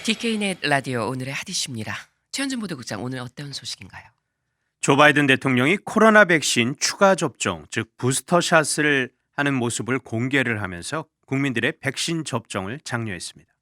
DK넷 라디오 오늘의 핫이슈입니다. 최현준 보도국장 오늘 어떤 소식인가요? 조 바이든 대통령이 코로나 백신 추가 접종, 즉 부스터샷을 하는 모습을 공개를 하면서 국민들의 백신 접종을 장려했습니다.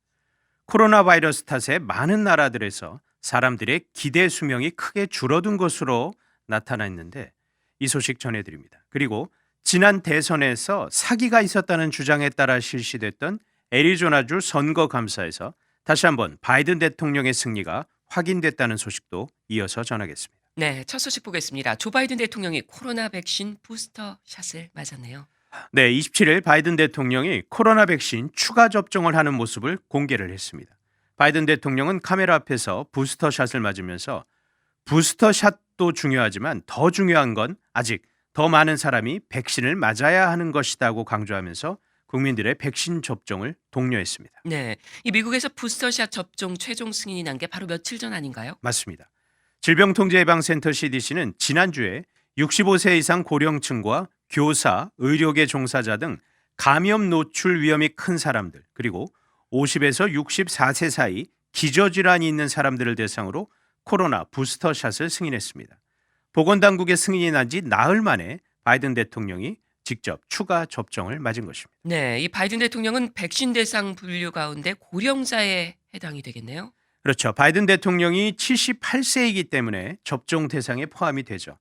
코로나 바이러스 탓에 많은 나라들에서 사람들의 기대 수명이 크게 줄어든 것으로 나타났는데 이 소식 전해드립니다. 그리고 지난 대선에서 사기가 있었다는 주장에 따라 실시됐던 애리조나주 선거감사에서 다시 한번 바이든 대통령의 승리가 확인됐다는 소식도 이어서 전하겠습니다. 네, 첫 소식 보겠습니다. 조 바이든 대통령이 코로나 백신 부스터 샷을 맞았네요. 네, 27일 바이든 대통령이 코로나 백신 추가 접종을 하는 모습을 공개를 했습니다. 바이든 대통령은 카메라 앞에서 부스터샷을 맞으면서 부스터샷도 중요하지만 더 중요한 건 아직 더 많은 사람이 백신을 맞아야 하는 것이다고 강조하면서 국민들의 백신 접종을 독려했습니다. 네, 이 미국에서 부스터샷 접종 최종 승인이 난 게 바로 며칠 전 아닌가요? 맞습니다. 질병통제예방센터 CDC는 지난주에 65세 이상 고령층과 교사, 의료계 종사자 등 감염 노출 위험이 큰 사람들, 그리고 50에서 64세 사이 기저질환이 있는 사람들을 대상으로 코로나 부스터샷을 승인했습니다. 보건당국의 승인이 난 지 나흘 만에 바이든 대통령이 직접 추가 접종을 맞은 것입니다. 네, 이 바이든 대통령은 백신 대상 분류 가운데 고령자에 해당이 되겠네요. 그렇죠. 바이든 대통령이 78세이기 때문에 접종 대상에 포함이 되죠.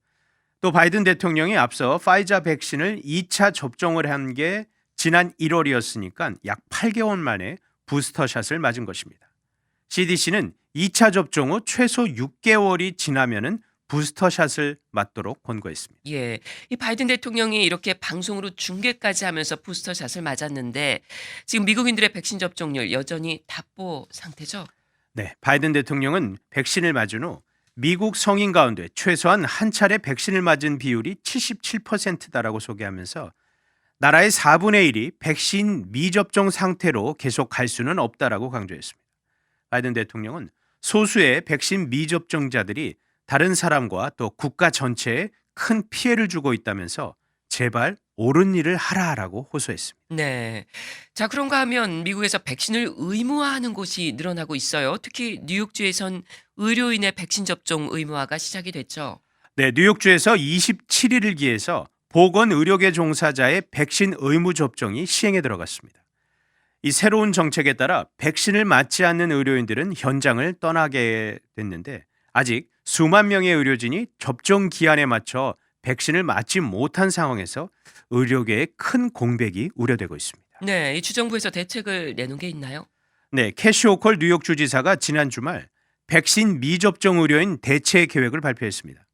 또 바이든 대통령이 앞서 파이자 백신을 2차 접종을 한 게 지난 1월이었으니까 약 8개월 만에 부스터샷을 맞은 것입니다. CDC는 2차 접종 후 최소 6개월이 지나면은 부스터샷을 맞도록 권고했습니다. 예, 이 바이든 대통령이 이렇게 방송으로 중계까지 하면서 부스터샷을 맞았는데 지금 미국인들의 백신 접종률 여전히 답보 상태죠? 네, 바이든 대통령은 백신을 맞은 후 미국 성인 가운데 최소한 한 차례 백신을 맞은 비율이 77%다라고 소개하면서 나라의 4분의 1이 백신 미접종 상태로 계속 갈 수는 없다라고 강조했습니다. 바이든 대통령은 소수의 백신 미접종자들이 다른 사람과 또 국가 전체에 큰 피해를 주고 있다면서 제발 옳은 일을 하라라고 호소했습니다. 네. 자, 그런가 하면 미국에서 백신을 의무화하는 곳이 늘어나고 있어요. 특히 뉴욕주에선 의료인의 백신 접종 의무화가 시작이 됐죠. 네, 뉴욕주에서 27일을 기해서 보건의료계 종사자의 백신 의무 접종이 시행에 들어갔습니다. 이 새로운 정책에 따라 백신을 맞지 않는 의료인들은 현장을 떠나게 됐는데 아직 수만 명의 의료진이 접종 기한에 맞춰 백신을 맞지 못한 상황에서 의료계에 큰 공백이 우려되고 있습니다. 네, 이 주정부에서 대책을 내놓은 게 있나요? 네, 캐시 호컬 뉴욕 주지사가 지난 주말 백신 미접종 의료인 대체 계획을 발표했습니다.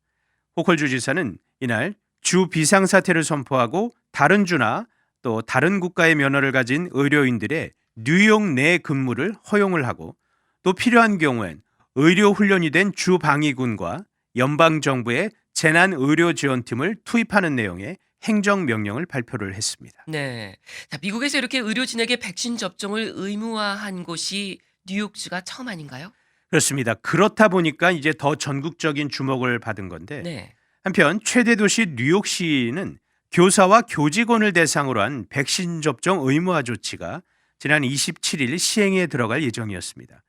호컬 주지사는 이날 주 비상사태를 선포하고 다른 주나 또 다른 국가의 면허를 가진 의료인들의 뉴욕 내 근무를 허용을 하고 또 필요한 경우엔 의료 훈련이 된 주방위군과 연방정부의 재난의료지원팀을 투입하는 내용의 행정명령을 발표를 했습니다. 네. 자, 미국에서 이렇게 의료진에게 백신 접종을 의무화한 곳이 뉴욕주가 처음 아닌가요? 그렇습니다. 그렇다 보니까 이제 더 전국적인 주목을 받은 건데 네. 한편 최대 도시 뉴욕시는 교사와 교직원을 대상으로 한 백신 접종 의무화 조치가 지난 27일 시행에 들어갈 예정이었습니다.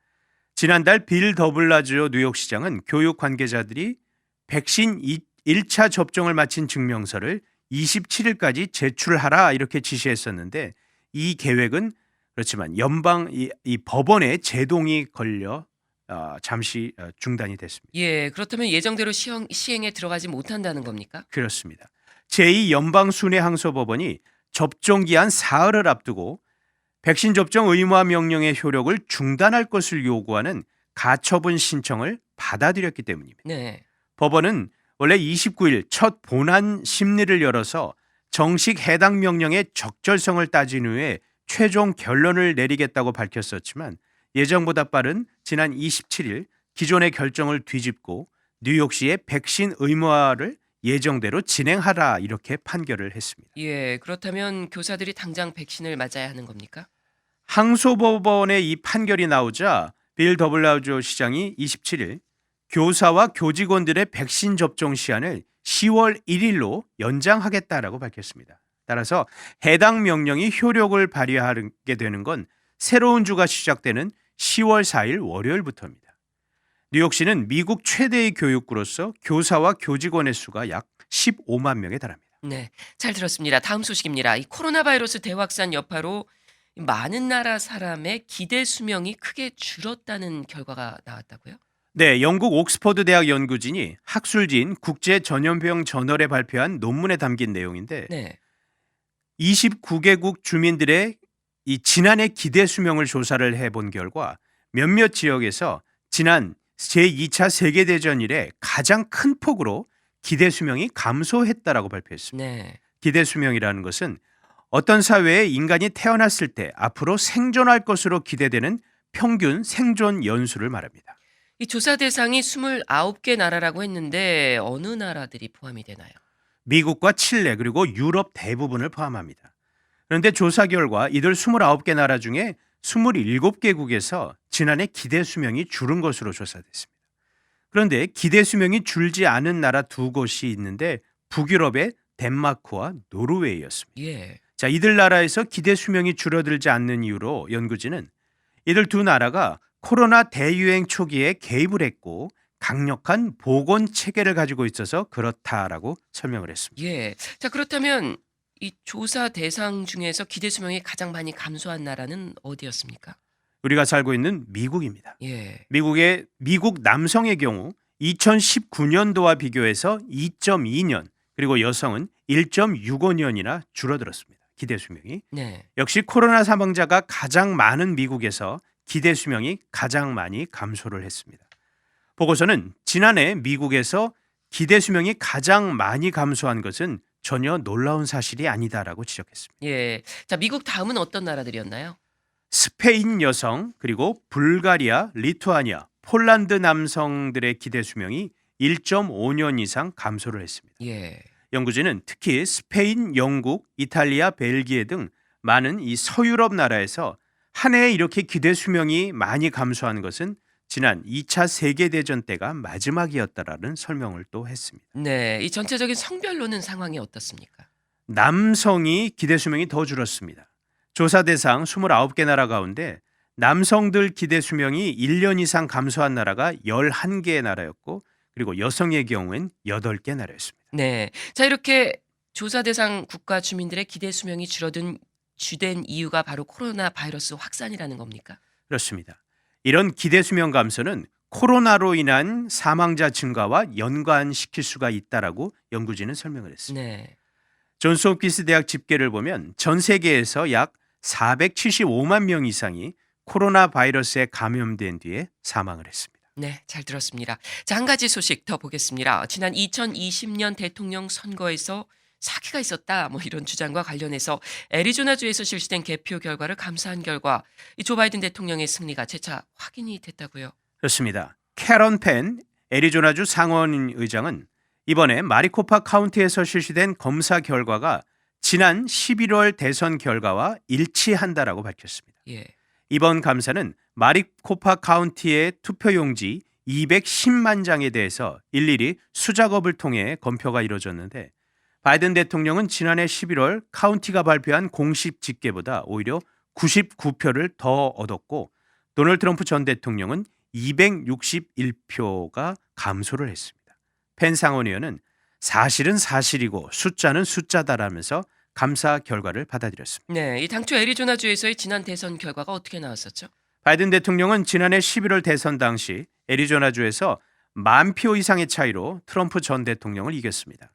지난달 빌 더블라지오 뉴욕시장은 교육 관계자들이 백신 1차 접종을 마친 증명서를 27일까지 제출하라 이렇게 지시했었는데 이 계획은 그렇지만 이 법원의 제동이 걸려 잠시 중단이 됐습니다. 예, 그렇다면 예정대로 시행에 들어가지 못한다는 겁니까? 그렇습니다. 제2연방순회항소법원이 접종기한 사흘을 앞두고 백신 접종 의무화 명령의 효력을 중단할 것을 요구하는 가처분 신청을 받아들였기 때문입니다. 네. 법원은 원래 29일 첫 본안 심리를 열어서 정식 해당 명령의 적절성을 따진 후에 최종 결론을 내리겠다고 밝혔었지만 예정보다 빠른 지난 27일 기존의 결정을 뒤집고 뉴욕시의 백신 의무화를 예정대로 진행하라 이렇게 판결을 했습니다. 예, 그렇다면 교사들이 당장 백신을 맞아야 하는 겁니까? 항소법원의 이 판결이 나오자 빌 더블라지오 시장이 27일 교사와 교직원들의 백신 접종 시한을 10월 1일로 연장하겠다라고 밝혔습니다. 따라서 해당 명령이 효력을 발휘하게 되는 건 새로운 주가 시작되는 10월 4일 월요일부터입니다. 뉴욕시는 미국 최대의 교육구로서 교사와 교직원의 수가 약 15만 명에 달합니다. 네, 잘 들었습니다. 다음 소식입니다. 이 코로나 바이러스 대확산 여파로 많은 나라 사람의 기대 수명이 크게 줄었다는 결과가 나왔다고요? 네, 영국 옥스퍼드 대학 연구진이 학술지인 국제 전염병 저널에 발표한 논문에 담긴 내용인데 네. 29개국 주민들의 이 지난해 기대 수명을 조사를 해본 결과 몇몇 지역에서 지난 제2차 세계대전 이래 가장 큰 폭으로 기대 수명이 감소했다라고 발표했습니다. 네. 기대 수명이라는 것은 어떤 사회에 인간이 태어났을 때 앞으로 생존할 것으로 기대되는 평균 생존 연수를 말합니다. 이 조사 대상이 29개 나라라고 했는데 어느 나라들이 포함이 되나요? 미국과 칠레 그리고 유럽 대부분을 포함합니다. 그런데 조사 결과 이들 29개 나라 중에 27개국에서 지난해 기대 수명이 줄은 것으로 조사됐습니다. 그런데 기대 수명이 줄지 않은 나라 두 곳이 있는데 북유럽의 덴마크와 노르웨이였습니다. 예. 자, 이들 나라에서 기대 수명이 줄어들지 않는 이유로 연구진은 이들 두 나라가 코로나 대유행 초기에 개입을 했고 강력한 보건 체계를 가지고 있어서 그렇다라고 설명을 했습니다. 예. 자, 그렇다면 이 조사 대상 중에서 기대 수명이 가장 많이 감소한 나라는 어디였습니까? 우리가 살고 있는 미국입니다. 예. 미국 남성의 경우 2019년도와 비교해서 2.2년 그리고 여성은 1.65년이나 줄어들었습니다. 기대 수명이. 네. 역시 코로나 사망자가 가장 많은 미국에서 기대 수명이 가장 많이 감소를 했습니다. 보고서는 지난해 미국에서 기대 수명이 가장 많이 감소한 것은 전혀 놀라운 사실이 아니다라고 지적했습니다. 예. 자, 미국 다음은 어떤 나라들이었나요? 스페인 여성 그리고 불가리아, 리투아니아, 폴란드 남성들의 기대 수명이 1.5년 이상 감소를 했습니다. 예. 연구진은 특히 스페인, 영국, 이탈리아, 벨기에 등 많은 이 서유럽 나라에서 한 해에 이렇게 기대 수명이 많이 감소한 것은 지난 2차 세계대전 때가 마지막이었다라는 설명을 또 했습니다. 네. 이 전체적인 성별로는 상황이 어떻습니까? 남성이 기대 수명이 더 줄었습니다. 조사 대상 29개 나라 가운데 남성들 기대 수명이 1년 이상 감소한 나라가 11개 나라였고 그리고 여성의 경우엔 8개 나라였습니다. 네. 자, 이렇게 조사 대상 국가 주민들의 기대 수명이 줄어든 주된 이유가 바로 코로나 바이러스 확산이라는 겁니까? 그렇습니다. 이런 기대 수명 감소는 코로나로 인한 사망자 증가와 연관시킬 수가 있다라고 연구진은 설명을 했습니다. 네. 존스홉킨스 대학 집계를 보면 전 세계에서 약 475만 명 이상이 코로나 바이러스에 감염된 뒤에 사망을 했습니다. 네, 잘 들었습니다. 자, 한 가지 소식 더 보겠습니다. 지난 2020년 대통령 선거에서 사기가 있었다, 이런 주장과 관련해서 애리조나주에서 실시된 개표 결과를 감사한 결과 이 조 바이든 대통령의 승리가 재차 확인이 됐다고요. 그렇습니다. 캐런 펜 애리조나주 상원 의장은 이번에 마리코파 카운티에서 실시된 검사 결과가 지난 11월 대선 결과와 일치한다라고 밝혔습니다. 예. 이번 감사는 마리코파 카운티의 투표용지 210만 장에 대해서 일일이 수작업을 통해 검표가 이루어졌는데 바이든 대통령은 지난해 11월 카운티가 발표한 공식 집계보다 오히려 99표를 더 얻었고 도널드 트럼프 전 대통령은 261표가 감소를 했습니다. 펜 상원의원은 사실은 사실이고 숫자는 숫자다라면서 감사 결과를 받아들였습니다. 네, 이 당초 애리조나주에서의 지난 대선 결과가 어떻게 나왔었죠? 바이든 대통령은 지난해 11월 대선 당시 애리조나주에서 10,000표 이상의 차이로 트럼프 전 대통령을 이겼습니다.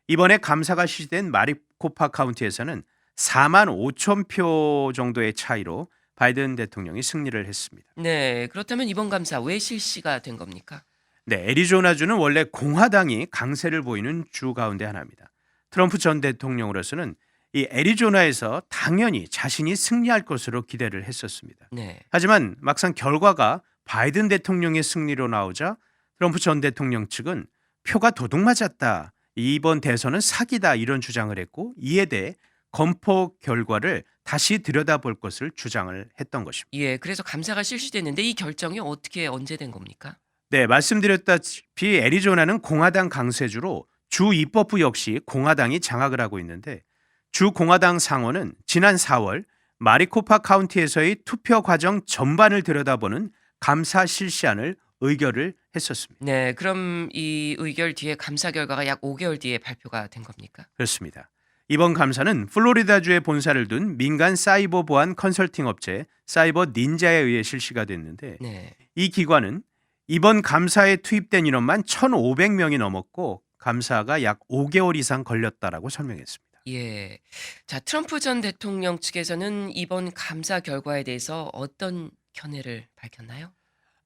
이번에 감사가 실시된 마리코파 카운티에서는 4만 5천 표 정도의 차이로 바이든 대통령이 승리를 했습니다. 네, 그렇다면 이번 감사 왜 실시가 된 겁니까? 네, 애리조나주는 원래 공화당이 강세를 보이는 주 가운데 하나입니다. 트럼프 전 대통령으로서는 이 애리조나에서 당연히 자신이 승리할 것으로 기대를 했었습니다. 네. 하지만 막상 결과가 바이든 대통령의 승리로 나오자 트럼프 전 대통령 측은 표가 도둑맞았다. 이번 대선은 사기다 이런 주장을 했고 이에 대해 검표 결과를 다시 들여다볼 것을 주장을 했던 것입니다. 예, 그래서 감사가 실시됐는데 이 결정이 어떻게 언제 된 겁니까? 네, 말씀드렸다시피 애리조나는 공화당 강세주로 주 입법부 역시 공화당이 장악을 하고 있는데 주 공화당 상원은 지난 4월 마리코파 카운티에서의 투표 과정 전반을 들여다보는 감사 실시안을 의결을 했었습니다. 네, 그럼 이 의결 뒤에 감사 결과가 약 5개월 뒤에 발표가 된 겁니까? 그렇습니다. 이번 감사는 플로리다주에 본사를 둔 민간 사이버 보안 컨설팅 업체 사이버 닌자에 의해 실시가 됐는데 네. 이 기관은 이번 감사에 투입된 인원만 1,500명이 넘었고 감사가 약 5개월 이상 걸렸다라고 설명했습니다. 예. 자, 트럼프 전 대통령 측에서는 이번 감사 결과에 대해서 어떤 견해를 밝혔나요?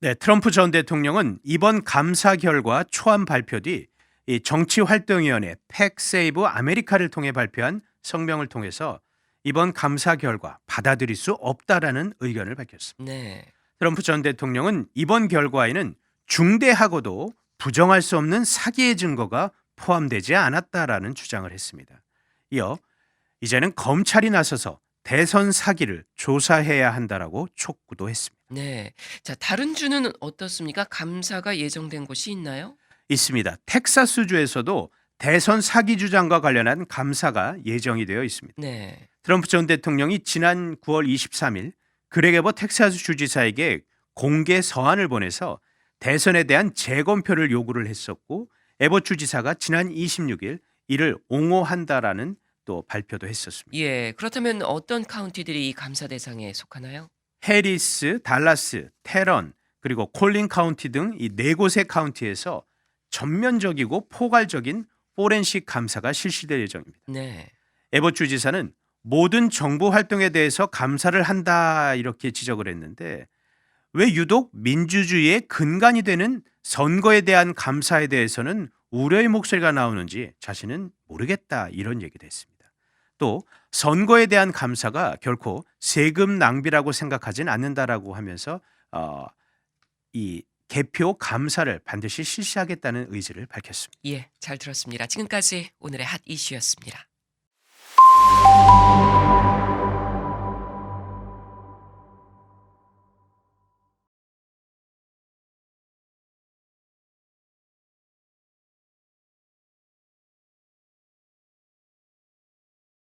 네, 트럼프 전 대통령은 이번 감사 결과 초안 발표 뒤 이 정치활동위원회 팩세이브 아메리카를 통해 발표한 성명을 통해서 이번 감사 결과 받아들일 수 없다라는 의견을 밝혔습니다. 네. 트럼프 전 대통령은 이번 결과에는 중대하고도 부정할 수 없는 사기의 증거가 포함되지 않았다라는 주장을 했습니다. 이어 이제는 검찰이 나서서 대선 사기를 조사해야 한다라고 촉구도 했습니다. 네. 자, 다른 주는 어떻습니까? 감사가 예정된 곳이 있나요? 있습니다. 텍사스주에서도 대선 사기 주장과 관련한 감사가 예정이 되어 있습니다. 네. 트럼프 전 대통령이 지난 9월 23일 그렉 에버 텍사스 주지사에게 공개 서한을 보내서 대선에 대한 재검표를 요구를 했었고 에버 주지사가 지난 26일 이를 옹호한다라는 또 발표도 했었습니다. 예. 그렇다면 어떤 카운티들이 이 감사 대상에 속하나요? 해리스, 달라스, 테런 그리고 콜린 카운티 등 이 네 곳의 카운티에서 전면적이고 포괄적인 포렌식 감사가 실시될 예정입니다. 네. 에버 주지사는 모든 정부 활동에 대해서 감사를 한다 이렇게 지적을 했는데 왜 유독 민주주의의 근간이 되는 선거에 대한 감사에 대해서는 우려의 목소리가 나오는지 자신은 모르겠다 이런 얘기도 했습니다. 또 선거에 대한 감사가 결코 세금 낭비라고 생각하진 않는다라고 하면서 이 개표 감사를 반드시 실시하겠다는 의지를 밝혔습니다. 예. 잘 들었습니다. 지금까지 오늘의 핫 이슈였습니다.